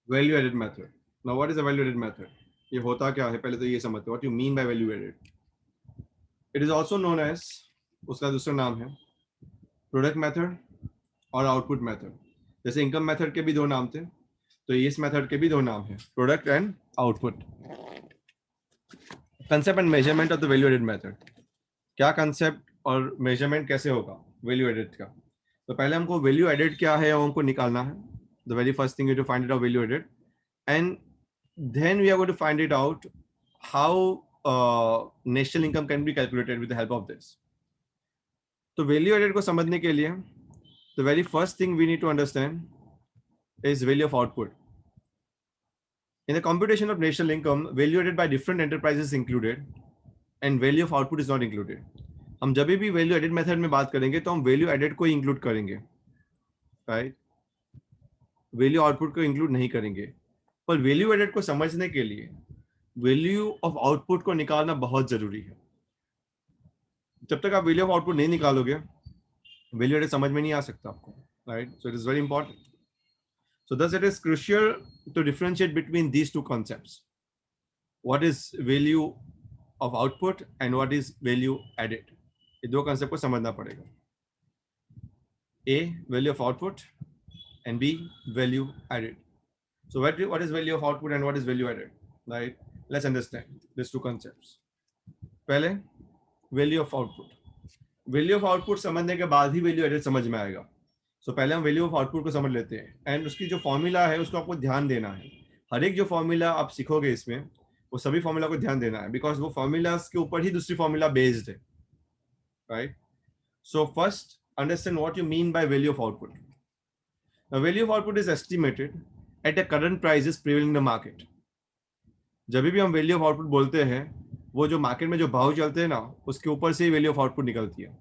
Value added method. Now what is a value added method? ये होता क्या है पहले तो ये समझते हैं. What you mean by value added? It is also known as, उसका दूसरा नाम है प्रोडक्ट मेथड और आउटपुट मेथड. जैसे इनकम मेथड के भी दो नाम थे, तो इस मेथड के भी दो नाम है, product and output. Concept and measurement of the value added method. क्या कंसेप्ट और मेजरमेंट कैसे होगा वैल्यू एडेड का? तो पहले हमको वैल्यू एडेड क्या है हमको निकालना है. The very first thing you to find it out value added, and then we are going to find it out how national income can be calculated with the help of this. तो value added को समझने के लिए the very first thing we need to understand is value of output. In the computation of national income, value added by different enterprises is included and value of output is not included. हम जब भी value added method में बात करेंगे तो हम value added को include करेंगे, राइट? वैल्यू आउटपुट को इंक्लूड नहीं करेंगे. पर वैल्यू एडेड को समझने के लिए वैल्यू ऑफ आउटपुट को निकालना बहुत जरूरी है. जब तक आप वैल्यू ऑफ आउटपुट नहीं निकालोगे वैल्यू एडेड समझ में नहीं आ सकता आपको, right? So it is very important. So thus it is crucial to differentiate between these two concepts. What is value of output and what is value added? ये दो concept को समझना पड़ेगा. A, value of output, and B, value added. So what is value of output and what is value added? Right? Let's understand these two concepts. पहले value of output. Value of output समझने के बाद ही value added समझ में आएगा. तो पहले हम वैल्यू ऑफ आउटपुट को समझ लेते हैं एंड उसकी जो फॉर्मूला है उसको आपको ध्यान देना है. हर एक जो फॉर्मूला आप सीखोगे इसमें वो सभी फॉर्मूला को ध्यान देना है बिकॉज वो फॉर्मूलाज के ऊपर ही दूसरी फॉर्मूला बेस्ड है, right? So first understand what you mean by value of output. The value of output is estimated at the current prices prevailing in the market. जब भी हम वैल्यू ऑफ आउटपुट बोलते हैं वो जो मार्केट में जो भाव चलते हैं ना उसके ऊपर से ही वैल्यू ऑफ आउटपुट निकलती है.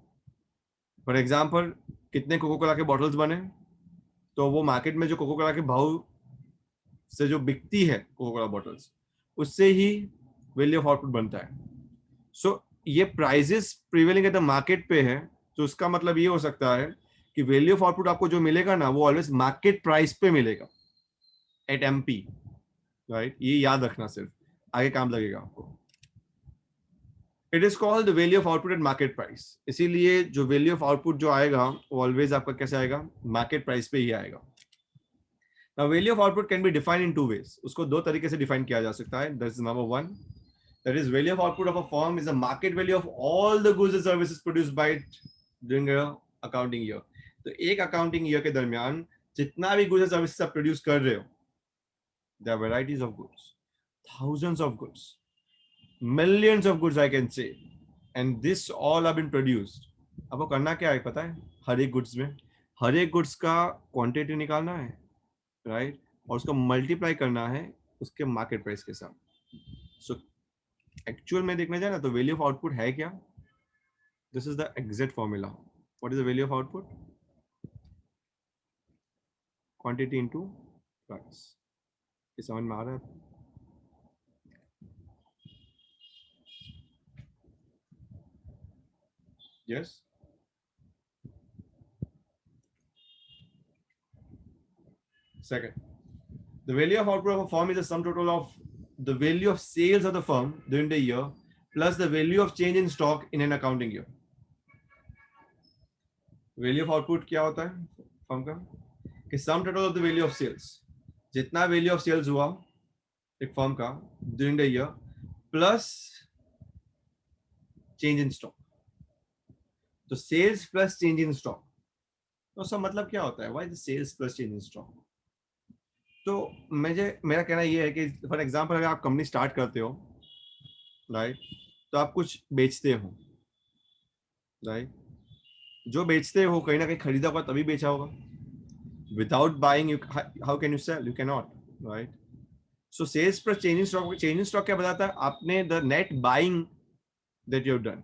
फॉर एग्जाम्पल, कितने कोको कोला के बॉटल्स बने तो वो मार्केट में जो कोको कोला के भाव से जो बिकती है कोको कोला बॉटल्स उससे ही वैल्यू ऑफ आउटपुट बनता है. सो ये prices prevailing at the market पे है तो उसका मतलब ये हो सकता है कि वैल्यू ऑफ आउटपुट आपको जो मिलेगा ना वो ऑलवेज मार्केट प्राइस पे मिलेगा एट एमपी, राइट? ये याद रखना, सिर्फ आगे काम लगेगा आपको. It is called the value of output at market price. इसीलिए जो वैल्यू ऑफ आउटपुट जो आएगा वो ऑलवेज आपका कैसे आएगा? मार्केट प्राइस पे ही आएगा. Now, value of output can be defined in two ways. उसको दो तरीके से डिफाइन किया जा सकता है. That is number one. That is value of output of a firm is the market value of all the goods and services produced by it during a accounting year. तो एक accounting year के दरमियान जितना भी goods and services आप produce कर रहे हो, there are varieties of goods, thousands of goods, millions of goods I can say, and this all have been produced. आपको करना क्या है पता है? हर एक गुड्स में हर एक गुड्स का क्वांटिटी निकालना है, राइट? और उसको मल्टीप्लाई करना है उसके मार्केट प्राइस के साथ. सो एक्चुअल में देखने जाए ना तो वैल्यू ऑफ आउटपुट है क्या? This is the exact formula. What is the value of output? Quantity into price. ये समझ में आ रहा है? Yes. Second, the value of output of a firm is the sum total of the value of sales of the firm during the year plus the value of change in stock in an accounting year. Value of output क्या होता है firm का? कि sum total of the value of sales, जितना value of sales हुआ एक firm का during the year plus change in stock. तो sales plus change in stock, तो उसका मतलब क्या होता है? Why the sales plus change in stock? तो मेरा कहना ये है कि फॉर एग्जांपल अगर आप कंपनी स्टार्ट करते हो, राइट, तो आप कुछ बेचते हो, राइट? जो बेचते हो कहीं ना कहीं खरीदा होगा तभी बेचा होगा. Without buying you how can you sell? You can not, right? So sales plus change in stock क्या बताता है? आपने the net buying that you have done,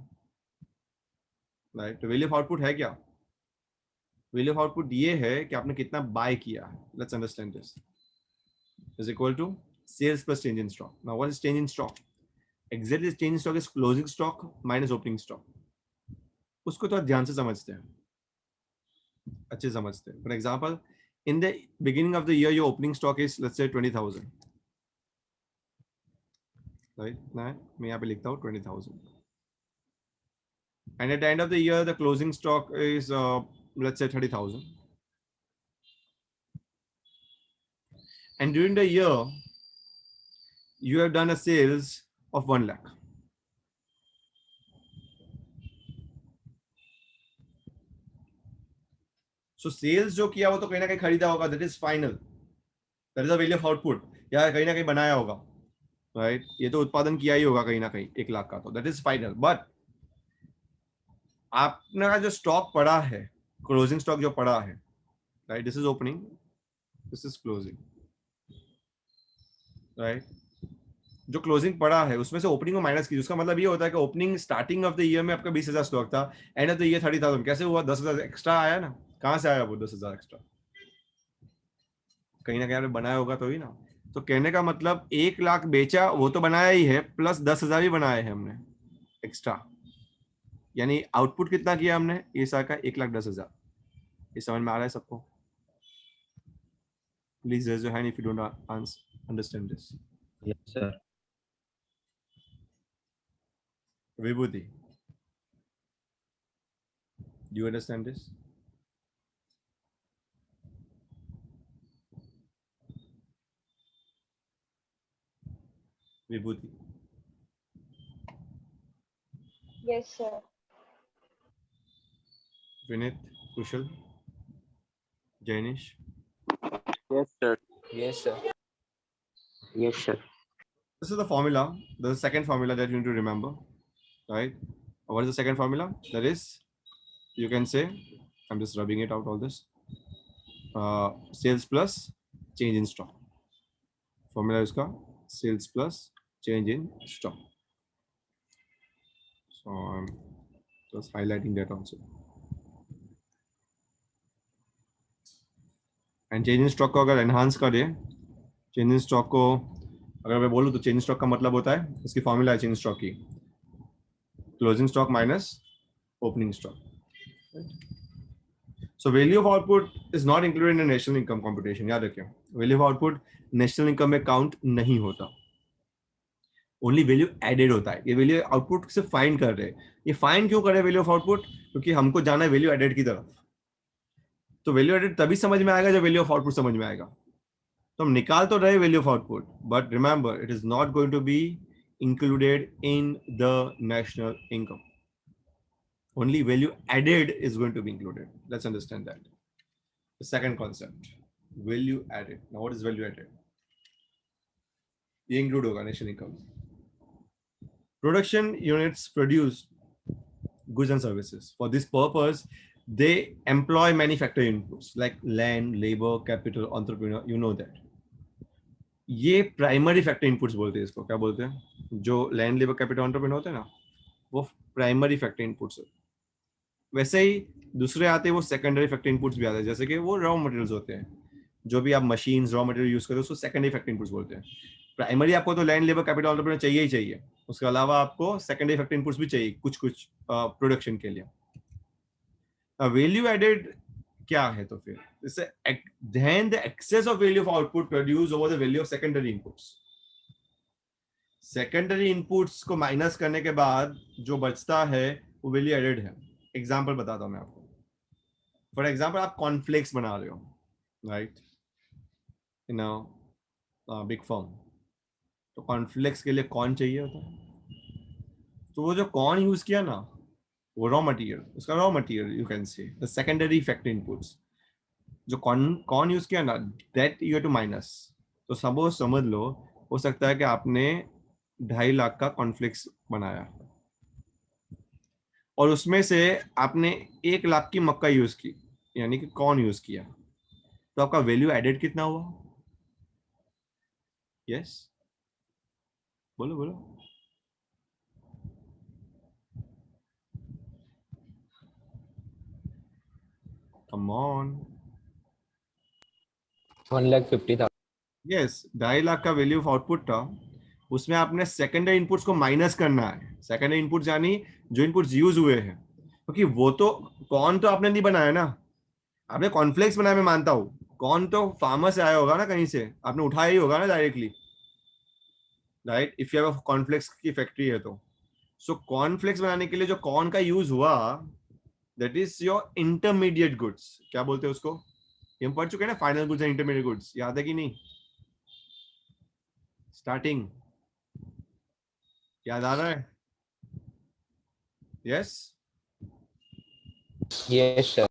right? तो वैल्यू ऑफ आउटपुट है क्या? वैल्यू ऑफ आउटपुट ये है कि आपने कितना बाय किया है. Let's understand this is equal to sales plus change in stock. Now what is change in stock? Exactly, change in stock is closing stock minus opening stock. उसको तो ध्यान से समझते हैं, अच्छे समझते हैं. For example, in the beginning of the year your opening stock is let's say 20,000, right? मैं यहाँ पे लिखता हूँ 20,000, and at the end of the year the closing stock is let's say 30,000, and during the year you have done a sales of 1 lakh. So sales जो किया वो तो कहीं ना कहीं खरीदा होगा, that is final, that is the value of output, या कहीं ना कहीं बनाया होगा, right? ये तो उत्पादन किया ही होगा कहीं ना कहीं 1 लाख का, तो that is final. But आपने जो स्टॉक पड़ा है, क्लोजिंग स्टॉक जो पड़ा है, right? This is opening, this is closing, right? जो क्लोजिंग पड़ा है उसमें से ओपनिंग को माइनस कीजिए, उसका मतलब ये होता है कि opening starting of the year में आपका 20,000 स्टॉक था, एंड ऑफ द ईयर 30,000, कैसे हुआ? 10,000 एक्स्ट्रा आया ना, कहां से आया वो 10,000 एक्स्ट्रा? कहीं ना कहीं आपने बनाया होगा तो ही ना। तो कहने का मतलब 1 लाख बेचा वो तो बनाया ही है, प्लस 10,000 भी बनाए हैं हमने एक्स्ट्रा, यानी आउटपुट कितना किया हमने इस साल का? 1,10,000। ये समझ में आ रहा है सबको? Please raise your hand if you don't understand this. Yes sir. Vibhuti, do you understand this? Vibhuti. Yes, sir. Vinit, Kushal, Jainish. Yes, sir. Yes sir. Yes, sir. This is the formula, the second formula that you need to remember, right? What is the second formula? That is, you can say, I'm just rubbing it out all this, sales plus change in stock. Formula is called sales plus change in stock. So I'm just highlighting that also. And change in stock को अगर enhance करें, change in stock को अगर मैं बोलूँ तो change in stock का मतलब होता है, इसकी formula है change in stock की, closing stock minus opening stock. So value of output is not included in the national income computation. याद रखिए, value of output national income में count नहीं होता, only value added होता है। ये value output से find कर रहे हैं, ये find क्यों कर रहे हैं value of output? क्योंकि हमको जाना है value added की तरफ। तो value added तभी समझ में आएगा जब value of output समझ में आएगा। तो हम निकाल तो रहे value of output, but remember it is not going to be included in the national income. Only value added is going to be included. Let's understand that. The second concept, value added. Now what is value added? ये include होगा national income. Production units produce goods and services. For this purpose, they employ manufacturing inputs like land, labor, capital, entrepreneur. You know that. ये primary factor inputs बोलते हैं इसको। क्या बोलते हैं? जो लैंड, लेबर, कैपिटल, एंटरप्रेन्योर होते हैं ना, वो प्राइमरी फैक्टर इनपुट्स है। वैसे ही दूसरे आते हैं वो सेकेंडरी फैक्टर इनपुट्स भी आते हैं, जैसे कि वो रॉ मटेरियल्स होते हैं, जो भी आप मशीन्स रॉ मटेरियल यूज करते हो उसको सेकेंडरी फैक्टर इनपुट्स बोलते हैं। प्राइमरी आपको तो लैंड, लेबर, कैपिटल, एंटरप्रेन्योर चाहिए ही चाहिए, उसके अलावा आपको सेकेंडरी फैक्टर इनपुट्स भी चाहिए कुछ कुछ प्रोडक्शन के लिए। वैल्यू एडेड क्या है? तो फिर इससे then the excess of value of output produced over the value of secondary inputs. Secondary inputs को माइनस करने के बाद जो बचता है वो वैल्यू एडेड है। एग्जांपल बताता हूं मैं आपको। फॉर एग्जांपल आप कॉर्नफ्लेक्स बना रहे हो, right, in a big firm. तो कॉर्नफ्लेक्स के लिए कॉर्न चाहिए होता है, तो वो जो कॉर्न यूज किया ना, वो रॉ मटेरियल, उसका raw material you can say the secondary factor inputs. जो कॉर्न यूज किया ना, that you have to minus. तो सपोज समझ लो, हो सकता है कि आपने 2.5 लाख का कॉर्नफ्लेक्स बनाया और उसमें से आपने 1 लाख की मक्का यूज की, यानी कि कॉर्न यूज किया, तो आपका वैल्यू एडेड कितना हुआ? यस, बोलो बोलो। Come on. 1,50,000। यस, 2.5 लाख का वैल्यू ऑफ आउटपुट था, उसमें आपने सेकेंडरी इनपुट्स को माइनस करना है। सेकेंडरी इनपुट्स यानी जो इनपुट्स यूज हुए हैं, क्योंकि वो तो कॉर्न तो आपने नहीं बनाया ना, आपने कॉर्नफ्लेक्स बनाया, मैं मानता हूँ। कॉर्न तो फार्मर से आया होगा ना, कहीं से आपने उठाया ही होगा ना directly, right? If you have cornflakes की फैक्ट्री है तो, सो कॉर्नफ्लेक्स बनाने के लिए जो कॉर्न का यूज हुआ, that is your intermediate goods. क्या बोलते हैं उसको, हम पढ़ चुके हैं ना, final goods and intermediate goods, याद है कि नहीं? स्टार्टिंग याद आ रहा है? Yes. Yes, sir.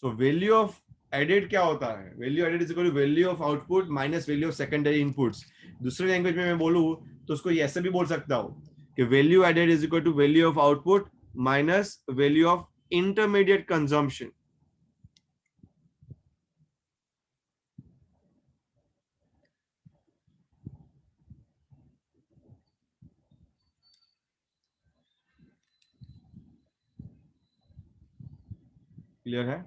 So value of added क्या होता है? Value added is equal to value of output minus value of secondary inputs. दूसरे लैंग्वेज में मैं बोलूं तो उसको ऐसे भी बोल सकता हूं कि value added is equal to value of output minus value of intermediate consumption. Clear है?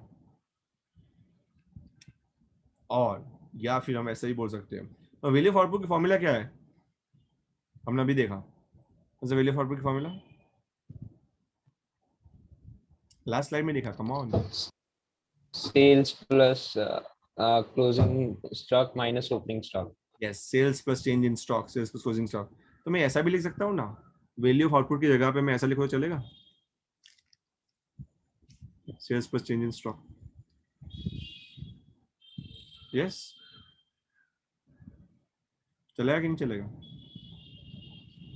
और या फिर हम ऐसे ही बोल सकते हैं, तो वैल्यू ऑफ आउटपुट की फॉर्मूला क्या है? हमने अभी देखा वैल्यू ऑफ आउटपुट की फॉर्मूला लास्ट स्लाइड में देखा। Come on. Sales plus closing stock minus opening stock. Yes, sales plus change in stock, sales plus closing stock. तो मैं ऐसा भी लिख सकता हूँ ना, वैल्यू ऑफ आउटपुट की जगह पे मैं ऐसा लिखो तो चलेगा, sales plus change in stock. Yes, चलेगा कि नहीं चलेगा?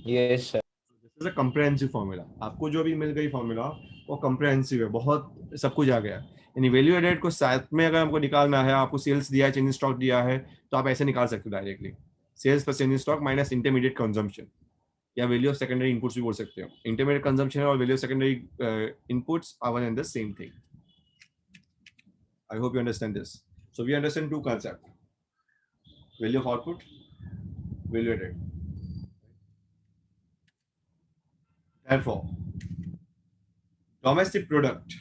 Yes, sir. This is a comprehensive formula. आपको जो भी मिल गई फॉर्मूला वो कंप्रिहेंसिव है, बहुत सब कुछ आ गया। यानी वैल्यू एडेड को साथ में अगर हमको निकालना है, आपको सेल्स दिया है, चेंज इन स्टॉक दिया है, तो आप ऐसे निकाल सकते हो directly, sales plus change in stock minus intermediate consumption, या वैल्यू ऑफ सेकेंडरी इनपुट्स भी बोल सकते हो। इंटरमीडिएट कंजम्पशन और value of secondary inputs are one and the same thing. I hope you understand this. So we understand two concept, value of output, value added. Therefore, domestic product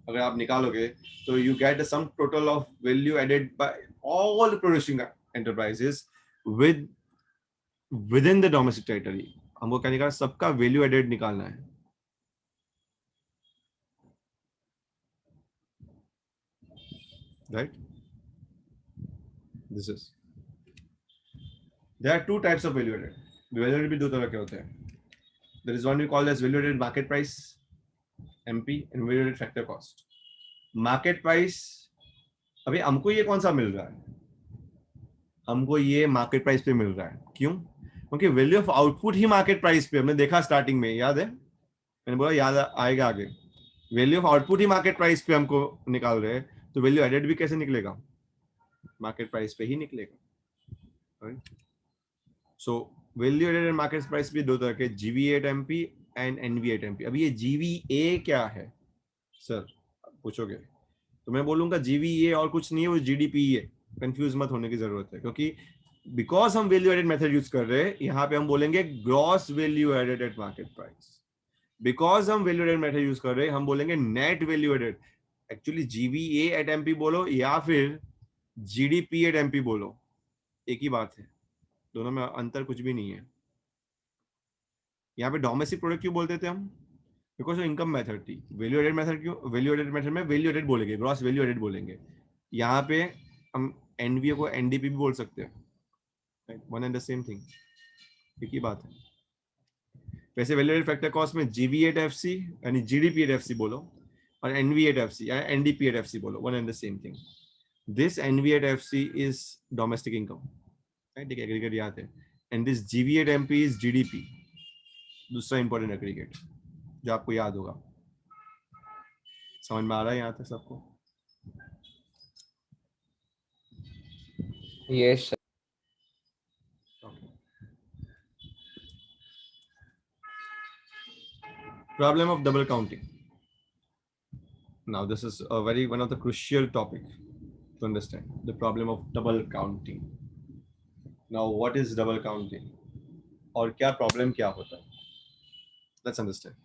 अगर आप निकालोगे तो you get the sum total of value added by all the producing enterprises within the domestic territory। हमको क्या निकालना? सबका value added निकालना है, right? This is, there are two types of value added। value added भी दो तरह के होते हैं। There is one we call as value added market price MP and value added factor cost। market price, अभी हमको ये कौन सा मिल रहा है? हमको ये मार्केट प्राइस पे मिल रहा है। क्यों? क्योंकि value of output he market price पे, हमने देखा स्टार्टिंग में, याद है? मैंने बोला याद आएगा आगे। Value of output he market price पे हमको निकाल रहे हैं, तो वैल्यू एडेड भी कैसे निकलेगा? मार्केट प्राइस पे ही निकलेगा। So value added and market price भी दो तरह के, GV8MP एंड NV8MP। अब ये GVA क्या है सर पूछोगे तो मैं बोलूंगा GVA और कुछ नहीं है, वो GDP है। कंफ्यूज मत होने की जरूरत है, क्योंकि बिकॉज हम वैल्यू एडेड मेथड यूज कर रहे हैं, यहाँ पे हम बोलेंगे gross value added at market price. Because हम वैल्यू एडेड मेथड यूज कर रहे हैं, हम बोलेंगे net value added. Actually GVA at MP बोलो या फिर GDP एट MP बोलो, एक ही बात है, दोनों में अंतर कुछ भी नहीं है। यहाँ पे डोमेस्टिक प्रोडक्ट क्यों बोलते थे हम? बिकॉज इनकम मेथड थी। वैल्यू एडेड मेथड क्यों? वैल्यू एडेड मेथड में वैल्यू एडेड बोलेंगे, ग्रॉस वैल्यू एडेड बोलेंगे। यहाँ पे हम NVA को NDP भी बोल सकते हैं, one and the same thing, एक ही बात है। वैसे वैल्यू एडेड फैक्टर कॉस्ट में GV8FC यानी GDP8FC बोलो, और NV8FC या NDP8FC बोलो, one and the same thing. This NV8FC is domestic income, ठीक है, एग्रीगेट याद है, and this GV8MP is GDP, दूसरा इंपॉर्टेंट एग्रीगेट जो आपको याद होगा। समझ में आ रहा है यहाँ तक सबको? Yes, sir. Problem of double counting. Now this is a one of the crucial topic to understand, the problem of double counting। Now what is double counting और क्या problem क्या होता है? Let's understand।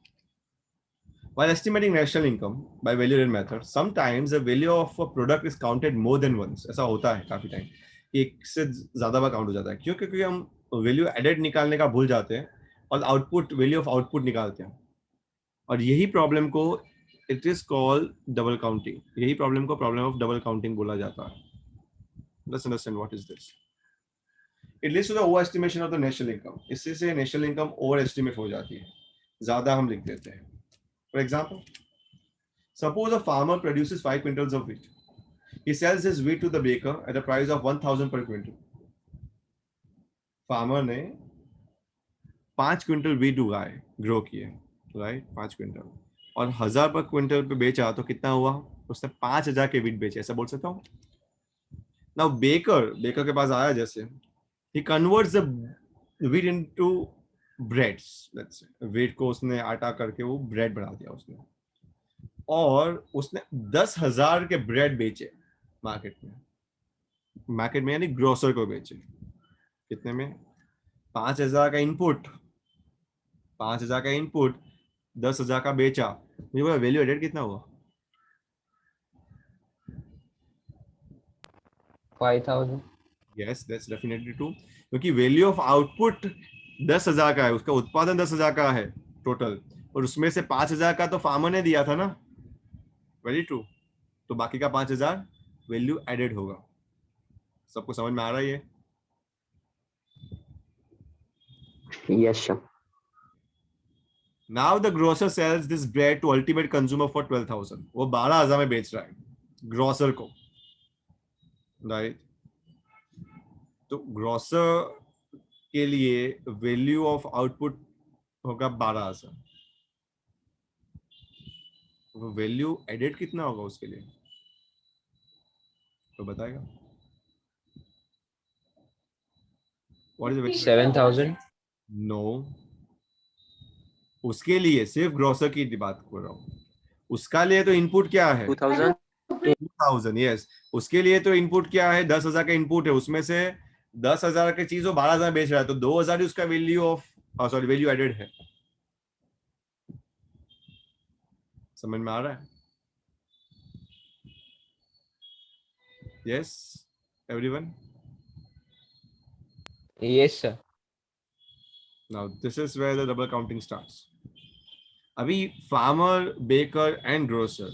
While estimating national income by value added method, sometimes the value of a product is counted more than once। ऐसा होता है काफी time, एक से ज्यादा बार काउंट हो जाता है। क्यों? क्योंकि हम वैल्यू एडेड निकालने का भूल जाते हैं और आउटपुट, वैल्यू ऑफ आउटपुट निकालते हैं। और यही प्रॉब्लम को it is called double counting. यही प्रॉब्लम को प्रॉब्लम ऑफ डबल काउंटिंग बोला जाता है. Let's understand what is this. It leads to the over estimation of the national income. इससे से नेशनल इनकम ओवर एस्टिमेट हो जाती है, ज्यादा हम लिख देते हैं. For example, suppose a farmer produces 5 quintals of wheat. He sells his wheat to the baker at a price of 1000 per quintal. Farmer ने 5 क्विंटल वीट उगाए, ग्रो किए, राइट, 5 क्विंटल, और 1000 पर क्विंटल पे बेचा तो कितना हुआ? उसने 5000 के वीट बेचे, ऐसा बोल सकता हूँ. नाउ बेकर के पास आया, जैसे ही converts the wheat into breads. Let's say wheat को उसने आटा करके वो ब्रेड बना दिया उसने, और उसने 10,000 के ब्रेड बेचे मार्केट में यानी ग्रोसर को बेचे. कितने में? 5,000 का इनपुट, 10,000 का बेचा. मुझे बोला वैल्यू एडेड कितना हुआ? 5,000. यस, दैट्स डेफिनेटली ट्रू, क्योंकि वैल्यू ऑफ आउटपुट 10,000 का है, उसका उत्पादन 10,000 का है टोटल, और उसमें से 5,000 का तो फार्मर ने दिया था ना. Very true. तो बाकी का 5,000 वैल्यू एडेड होगा. सबको समझ में आ रहा है ये? Yes, sir. Now the grocer sells this bread to ultimate consumer for 12,000. वो 12,000 में बेच रहा है ग्रोसर को, राइट. तो ग्रोसर के लिए वैल्यू ऑफ आउटपुट होगा 12,000. वो वैल्यू एडेड कितना होगा उसके लिए, तो बताएगा? What is the value? 7,000. No, उसके लिए सिर्फ ग्रोसर की बात कर रहा हूँ. उसका लिए तो इनपुट क्या है? 2000. 2000. यस, उसके लिए तो इनपुट क्या है? 10,000 का इनपुट है, उसमें से 10,000 की चीज वो 12,000 बेच रहा है, तो 2,000 ही उसका वैल्यू ऑफ वैल्यू एडेड है. समझ में आ रहा है? Yes everyone? Yes, sir. Now this is where the double counting starts. अभी फार्मर, बेकर एंड ग्रोसर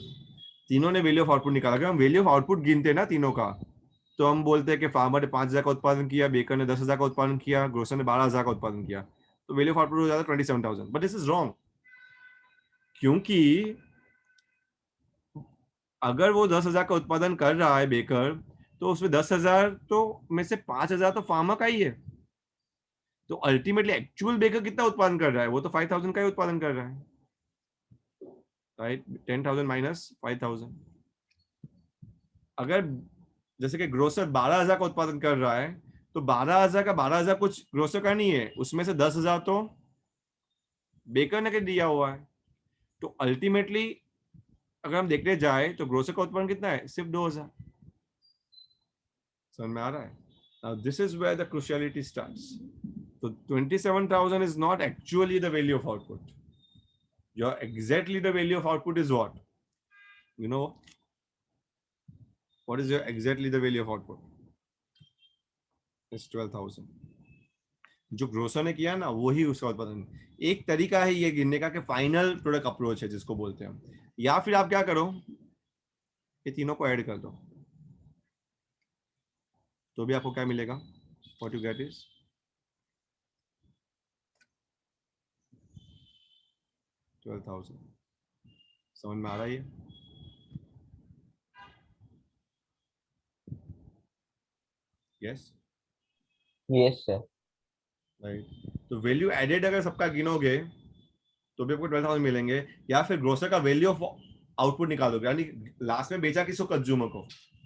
तीनों ने वैल्यू ऑफ आउटपुट निकाला. अगर हम वैल्यू ऑफ आउटपुट गिनते हैं ना तीनों का, तो हम बोलते हैं कि फार्मर ने 5,000 का उत्पादन किया, बेकर ने 10,000 का उत्पादन किया, ग्रोसर ने 12,000 का उत्पादन किया, तो वैल्यू ऑफ आउटपुट हो जाता है 27,000. बट दिस इज रॉन्ग, क्योंकि अगर वो 10,000 का उत्पादन कर रहा है बेकर, तो उसमें 10,000 तो में से 5,000 तो फार्मर का ही है. तो अल्टीमेटली एक्चुअल बेकर कितना उत्पादन कर रहा है? वो तो 5,000 का ही उत्पादन कर रहा है, राइट. 10,000 माइनस 5,000. अगर जैसे कि ग्रोसर 12,000 का उत्पादन कर रहा है, तो 12,000 कुछ ग्रोसर का नहीं है, उसमें से 10,000 तो बेकर ने दिया हुआ है. तो अल्टीमेटली अगर हम देखने जाए तो ग्रोसर का उत्पादन कितना है? सिर्फ 2,000. समझ में आ रहा है? Now this is where the cruciality starts. So 27,000 is not actually the value of output. Exactly the value of output is what? You know, what is exactly the value of output? It's 12,000. जो grocer ने किया ना, वही उसका उत्पादन. एक तरीका है ये गिनने का कि फाइनल प्रोडक्ट अप्रोच है जिसको बोलते हैं हम. या फिर आप क्या करो, ये तीनों को ऐड कर दो, तो भी आपको क्या मिलेगा? What you get is 12,000. समझ में आ रहा है ये? Yes, Yes, sir. राइट. तो वैल्यू एडेड अगर सबका गिनोगे तो भी आपको 12,000 मिलेंगे. या फिर ग्रोसर का वैल्यू ऑफ आउटपुट निकालोगे, यानी लास्ट में बेचा किसको? कंज्यूमर को.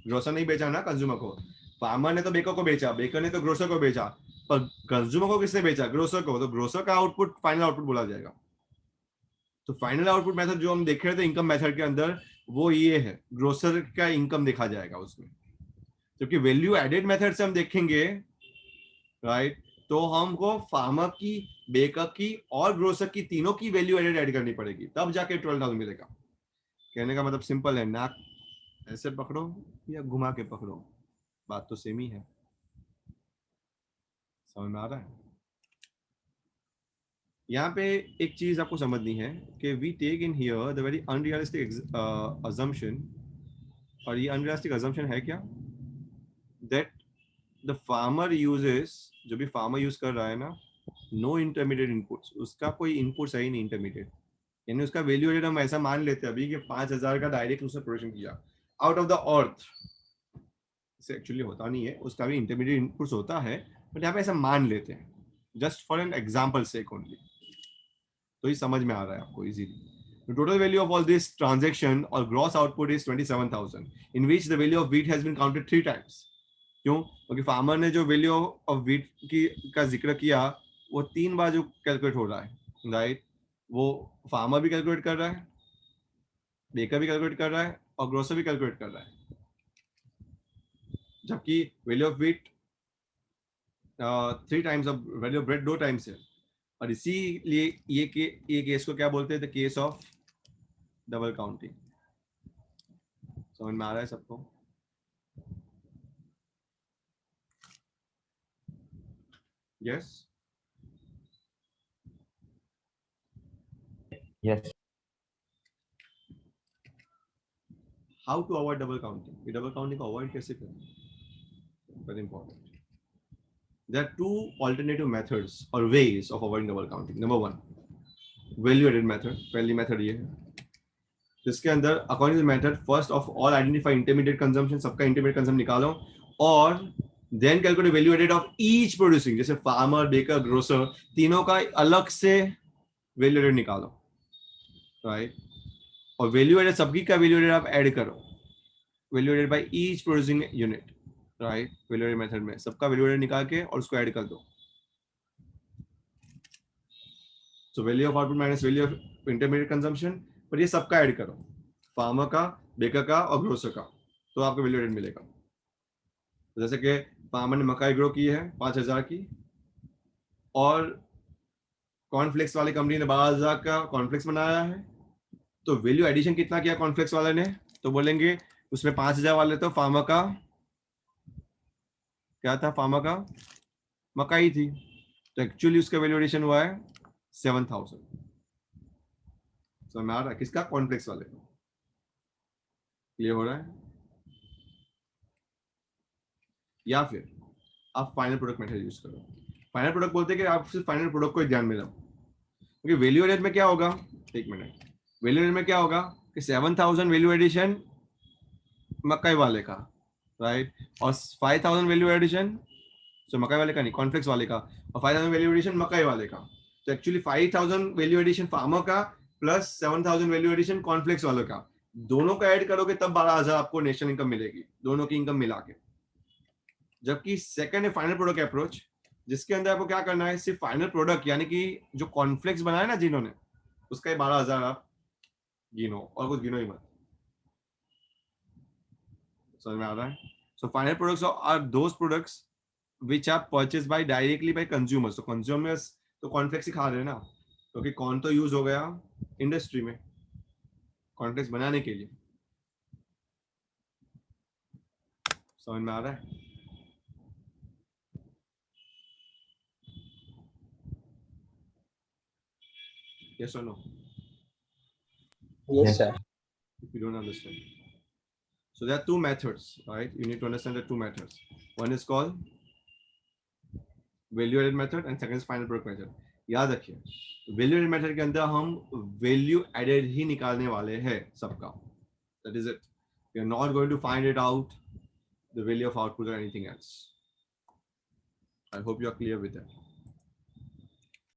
ग्रोसर नहीं बेचा ना कंज्यूमर को. फार्मर ने तो बेकर को बेचा, बेकर ने तो ग्रोसर को बेचा, पर कंज्यूमर को किसने बेचा? ग्रोसर को. तो ग्रोसर का आउटपुट फाइनल आउटपुट बोला जाएगा. तो फाइनल आउटपुट मेथड जो हम देख रहे थे इनकम मेथड के अंदर, वो ये है, ग्रोसर का इनकम देखा जाएगा उसमें. जबकि वैल्यू एडेड मेथड से हम देखेंगे, राइट, तो हमको फार्मर की, बेकर की और ग्रोसर की तीनों की वैल्यू एडेड ऐड करनी पड़ेगी, तब जाके 12,000 मिलेगा. कहने का मतलब सिंपल है, नाक ऐसे पकड़ो या घुमा के पकड़ो, बात तो सेम ही है. समझ में आ रहा है? यहाँ पे एक चीज आपको समझनी है कि we take in here the very unrealistic assumption, और ये अनरियलिस्टिक अजम्पशन है क्या, दैट द फार्मर यूजेस, जो भी फार्मर यूज कर रहा है ना, नो इंटरमीडिएट इनपुट्स, उसका कोई इनपुट्स है ही नहीं इंटरमीडिएट, यानी उसका वैल्यू एडेड हम ऐसा मान लेते हैं अभी कि 5,000 का डायरेक्ट उसने प्रोडक्शन किया आउट ऑफ द अर्थ, से एक्चुअली होता नहीं है, उसका भी इंटरमीडिएट इनपुट्स होता है, बट यहाँ पे ऐसा मान लेते हैं just for an example sake only, तो ये समझ में आ रहा है आपको easily. The total value of all this transaction or gross output is 27,000, in which the value of wheat has been counted 3 times. क्यों? क्योंकि फार्मर ने जो वैल्यू ऑफ व्हीट की का जिक्र किया वो 3 बार जो कैलकुलेट हो रहा है, राइट? वो फार्मर भी कैलकुलेट कर रहा है, बेकर भी कैलकुलेट कर रहा है और ग्रोसर भी कैलकुलेट कर रहा है, जबकि वैल्यू ऑफ व्हीट 3 टाइम्स और वैल्यू ऑफ ब्रेड 2 टाइम्स है. और इसीलिए ये केस को क्या बोलते हैं, the case of double counting. समझ में आ रहा है सबको? Yes. Yes. How to avoid double counting, ये डबल काउंटिंग को अवॉइड कैसे करें, very important. There are 2 alternative methods or ways of avoiding double counting. Number 1, value added method. पहली मेथड ये है, जिसके अंदर according to method first of all identify intermediate consumption, सबका इंटरमीडिएट कंजम्पशन निकालो और then calculate value added of each producing, जैसे farmer, baker, grocer, तीनों का अलग से वैल्यू एडेड निकालो, राइट? और वैल्यू एडेड सबकी का वैल्यू एडेड आप ऐड करो, value added by each producing unit, right? Value added method में सबका वैल्यू एडेड निकाल के और उसको ऐड कर दो. सो value of output minus value of intermediate consumption, पर ये सबका ऐड करो, फार्मर का, बेकर का और ग्रोसर का, तो आपको वैल्यू एडेड मिलेगा. तो जैसे कि फार्मर ने मकाई ग्रो की है 5,000 की, और कॉर्नफ्लेक्स वाली कंपनी ने 12,000 का कॉर्नफ्लेक्स बनाया है, तो वैल्यू एडिशन कितना किया कॉर्नफ्लेक्स वाले ने, तो बोलेंगे उसमें 5,000 वाले तो फार्मर का क्या था, फार्मर का मकाई थी, तो एक्चुअली उसका वैल्यू एडिशन हुआ है 7,000. समझ में आ रहा है? किसका? कॉर्नफ्लेक्स वाले का. क्लियर हो रहा है? या फिर आप फाइनल प्रोडक्ट मेथड यूज करो. फाइनल प्रोडक्ट बोलते हैं कि आप सिर्फ फाइनल प्रोडक्ट को ध्यान में लो, क्योंकि वैल्यू एडेड में क्या होगा, एक मिनट, वैल्यू एडेड में क्या होगा कि 7,000 वैल्यू एडिशन मकाई वाले का, राइट? और 5,000 वैल्यू एडिशन, तो मकाई वाले का नहीं, कॉर्नफ्लेक्स वाले का, और 5,000 वैल्यू एडिशन मकाई वाले का. तो एक्चुअली 5,000 वैल्यू एडिशन फार्मर का प्लस 7,000 वैल्यू एडिशन कॉर्नफ्लेक्स वालों का, दोनों का ऐड करोगे तब 12,000 आपको नेशनल इनकम मिलेगी, दोनों की इनकम मिला के. जबकि सेकंड है फाइनल प्रोडक्ट अप्रोच, जिसके अंदर आपको क्या करना है, सिर्फ फाइनल प्रोडक्ट यानी कि जो कॉर्नफ्लेक्स बनाया ना जिन्होंने, उसका ही 12,000 आप गिनो और कुछ गिनो ही मत. समझ में आ रहा है? So final products are those products which are purchased by directly by consumers. तो consumers तो कॉर्नफ्लेक्स ही खा रहे हैं ना, क्योंकि कॉर्न तो यूज हो गया इंडस्ट्री में कॉर्नफ्लेक्स बनाने के लिए. समझ में आ रहा है? Yes or no? Yes, sir. If you don't understand. So there are 2 methods, right? You need to understand the 2 methods. One is called value added method and second is final product method. याद रखिए, value added method के अंदर हम value added ही निकालने वाले हैं सबका. That is it. We are not going to find it out the value of output or anything else. I hope you are clear with that.